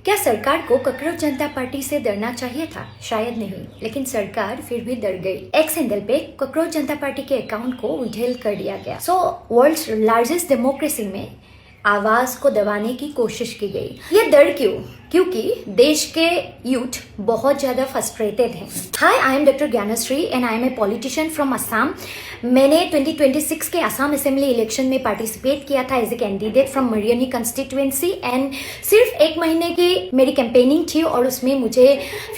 क्या सरकार को कॉकरोच जनता पार्टी से डरना चाहिए था? शायद नहीं, लेकिन सरकार फिर भी डर गई। एक्स हैंडल पे कॉकरोच जनता पार्टी के अकाउंट को विड्रॉल कर दिया गया। वर्ल्ड्स लार्जेस्ट डेमोक्रेसी में आवाज को दबाने की कोशिश की गई। ये डर क्यों? क्योंकि देश के यूथ बहुत ज्यादा फ्रस्ट्रेटेड हैं। Hi, I am doctor Gyanshree and I am a politician from Assam. मैंने 2026 के असम असेंबली इलेक्शन में पार्टिसिपेट किया था as a candidate from Mariani constituency and सिर्फ एक महीने की मेरी कैंपेनिंग थी और उसमें मुझे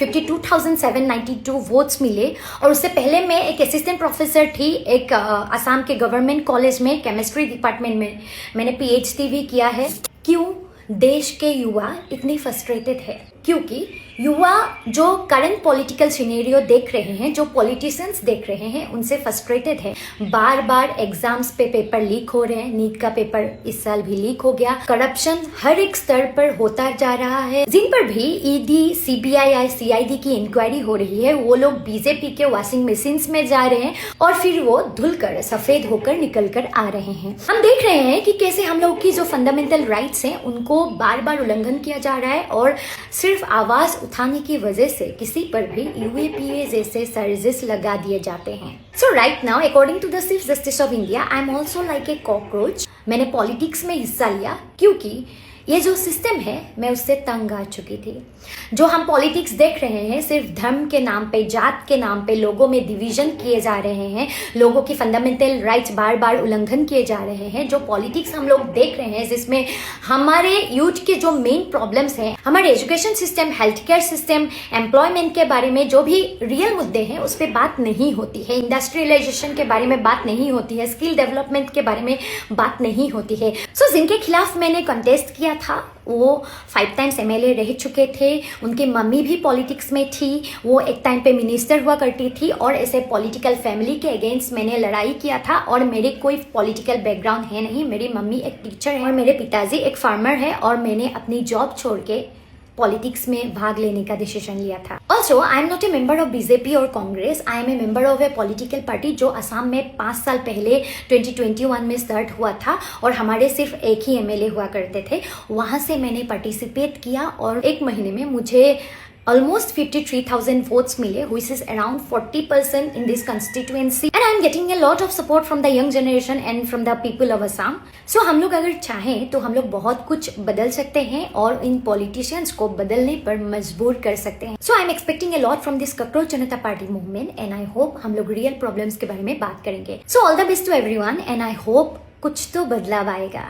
52,792 वोट्स मिले। और उससे पहले मैं एक असिस्टेंट प्रोफेसर थी एक असम के गवर्नमेंट कॉलेज में केमिस्ट्री डिपार्टमेंट में। मैंने PhD भी किया है। क्यों देश के युवा इतने फ्रस्ट्रेटेड है? क्योंकि युवा जो करंट पॉलिटिकल सिनेरियो देख रहे हैं, जो पॉलिटिशियंस देख रहे हैं, उनसे फ्रस्ट्रेटेड है। बार बार एग्जाम्स पे पेपर लीक हो रहे हैं। नीट का पेपर इस साल भी लीक हो गया। करप्शन हर एक स्तर पर होता जा रहा है। जिन पर भी ED, CBI या CID की इंक्वायरी हो रही है, वो लोग बीजेपी के वॉशिंग मशीन में जा रहे हैं और फिर वो धुल कर सफेद होकर निकल कर आ रहे हैं। हम देख रहे हैं कि कैसे हम लोग की जो फंडामेंटल राइट्स हैं उनको बार बार उल्लंघन किया जा रहा है और सिर्फ आवाज उठाने की वजह से किसी पर भी UAPA जैसे चार्जेस लगा दिए जाते हैं। So right now according to the chief justice of India, I am also like a cockroach. मैंने पॉलिटिक्स में हिस्सा लिया क्योंकि ये जो सिस्टम है मैं उससे तंग आ चुकी थी। जो हम पॉलिटिक्स देख रहे हैं, सिर्फ धर्म के नाम पे, जात के नाम पे लोगों में डिवीजन किए जा रहे हैं, लोगों की फंडामेंटल राइट्स बार बार उल्लंघन किए जा रहे हैं। जो पॉलिटिक्स हम लोग देख रहे हैं जिसमें हमारे यूथ के जो मेन प्रॉब्लम्स हैं, हमारे education system, health care system, employment के बारे में जो भी रियल मुद्दे हैं उस पर बात नहीं होती है। इंडस्ट्रियलाइजेशन के बारे में बात नहीं होती है। स्किल डेवलपमेंट के बारे में बात नहीं होती है। सो जिनके खिलाफ मैंने कंटेस्ट किया था वो 5 टाइम्स MLA रह चुके थे। उनकी मम्मी भी पॉलिटिक्स में थी। वो एक टाइम पे मिनिस्टर हुआ करती थी और ऐसे पॉलिटिकल फैमिली के अगेंस्ट मैंने लड़ाई किया था। और मेरे कोई पॉलिटिकल बैकग्राउंड है नहीं। मेरी मम्मी एक टीचर है और मेरे पिताजी एक फार्मर है और मैंने अपनी जॉब छोड़ के पॉलिटिक्स में भाग लेने का डिसीजन लिया था। Also I am not a member of BJP और Congress. I am a member of a political party जो असम में 5 साल पहले 2021 में स्टार्ट हुआ था और हमारे सिर्फ एक ही MLA हुआ करते थे। वहां से मैंने पार्टिसिपेट किया और एक महीने में मुझे almost 53,000 votes मिले, which is around 40% in this constituency, and I am getting a lot of support from the young generation and from the people of Assam. So हम लोग अगर चाहें तो हम लोग बहुत कुछ बदल सकते हैं और इन politicians को बदलने पर मजबूर कर सकते हैं। So I am expecting a lot from this cockroach Janata party movement and I hope हम लोग real problems के बारे में बात करेंगे। So all the best to everyone and I hope कुछ तो बदलाव आएगा।